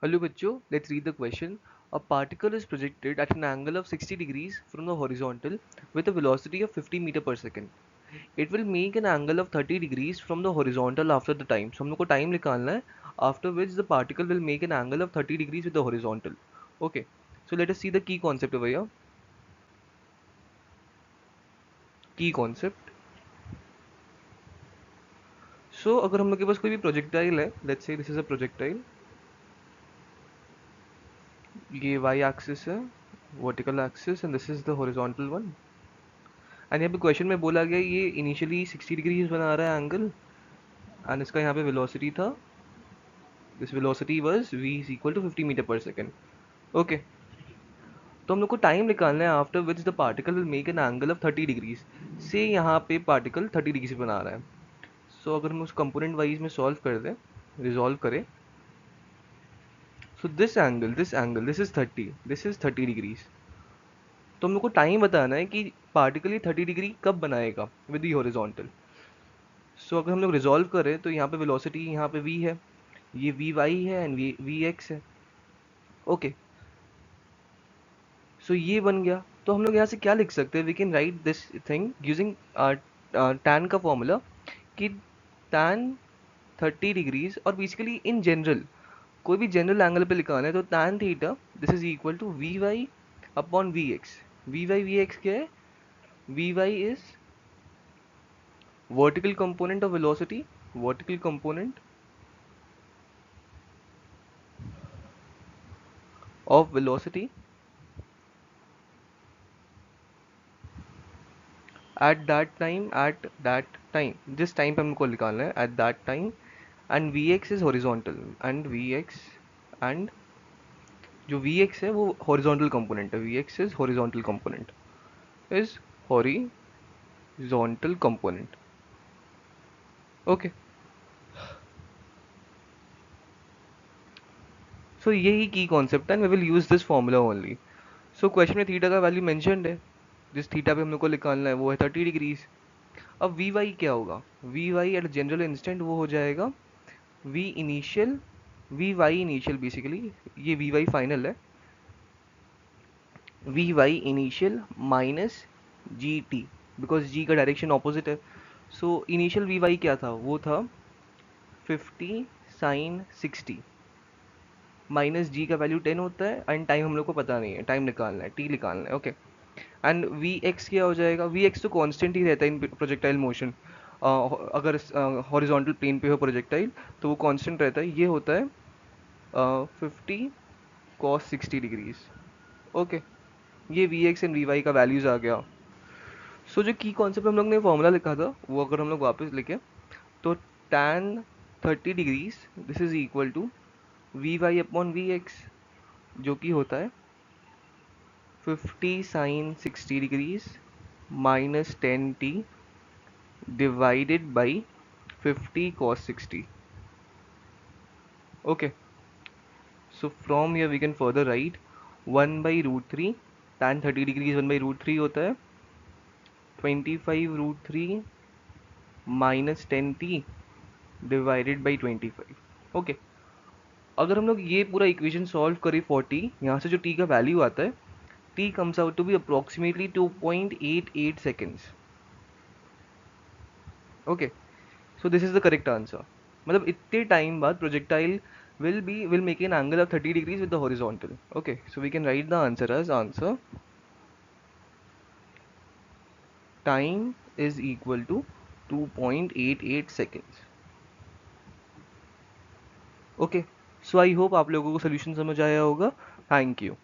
Hello बच्चों, let's read the question. A particle is projected at an angle of 60 degrees from the horizontal with a velocity of 50 meter per second. It will make an angle of 30 degrees from the horizontal after the time. So हम लोग को time निकालना है after which the particle will make an angle of 30 degrees with the horizontal. Okay, so let us see the key concept over here. Key concept. So अगर हम लोग के पास कोई भी projectile है, let's say this is a projectile. ये y axis है, vertical axis and this is the horizontal one. And यहाँ पे क्वेश्चन में बोला गया ये इनिशियली 60 डिग्रीज बना रहा है एंगल एंड इसका यहाँ पे वेलोसिटी था, this velocity was v is equal to 50 metre per second. Okay, तो हम लोग को टाइम निकालना है after which the particle will make an angle of 30 degrees से यहाँ पे पार्टिकल 30 डिग्री से बना रहा है. सो अगर हम उस कंपोनेंट वाइज में सॉल्व कर दें, रिजॉल्व करें, सो दिस इज 30 डिग्रीज. तो हम लोग को टाइम बताना है कि पार्टिकल ये 30 डिग्री कब बनाएगा विद दी हॉरिजॉन्टल. सो अगर हम लोग रिजॉल्व करें तो यहाँ पे वेलोसिटी यहाँ पे v है, ये वी वाई है एंड वी एक्स है. ओके, सो ये बन गया. तो हम लोग यहाँ से क्या लिख सकते हैं, we can write this thing using tan का फॉर्मूला कि टैन 30 डिग्रीज और बेसिकली इन जनरल कोई भी जनरल एंगल पे लिखाना है तो tan theta this is equal to v y upon v x. V x क्या है, we y is vertical component of velocity, vertical component of velocity at that time जिस time पे हमको निकालना है at that time, and vx is horizontal and vx and जो vx है वो horizontal component है, vx is horizontal component, is horizontal component. Okay, so यही की concept है and we will use this formula only. So question में theta का value mentioned है, जिस थीटा पे हम लोग को निकालना है वो है 30 डिग्रीज. अब वी वाई क्या होगा, V Y at general instant वो हो जाएगा V initial, V Y initial basically, ये वी वाई फाइनल है, we Y initial minus G T, because G का डायरेक्शन ऑपोजिट है. सो इनिशियल वी वाई क्या था, वो था 50 साइन 60 माइनस जी का वैल्यू 10 होता है एंड टाइम हम लोग को पता नहीं है, टाइम निकालना है, टी निकालना है. ओके, एंड वी एक्स क्या हो जाएगा, वी एक्स तो कांस्टेंट ही रहता है इन प्रोजेक्टाइल मोशन. अगर हॉरिजॉन्टल प्लेन पे हो प्रोजेक्टाइल तो वो कांस्टेंट रहता है, ये होता है 50 कॉस 60 डिग्रीज. ओके, ये v x and v y का वैल्यूज आ गया. सो जो की कॉन्सेप्ट हम लोग ने फॉर्मूला लिखा था वो अगर हम लोग वापस लिखे तो tan 30 degrees this is equal to v y upon v x, जो कि होता है 50 sine 60 degrees minus 10t divided by 50 cos 60. Okay, so from here we can further write 1 by root 3, tan 30 degrees 1 by root 3 होता है 25 root 3 minus 10t divided by 25. Okay, अगर हम लोग ये पूरा इक्वेशन सॉल्व करें 40, यहाँ से जो t का वैल्यू आता है, t comes out to be approximately 2.88 seconds. Okay, so this is the correct answer. मतलब इतने टाइम बाद projectile will make an angle of 30 degrees with the horizontal. Okay, so we can write the answer as answer time is equal to 2.88 seconds. Okay, so I hope आप लोगों को solution समझ आया होगा. Thank you.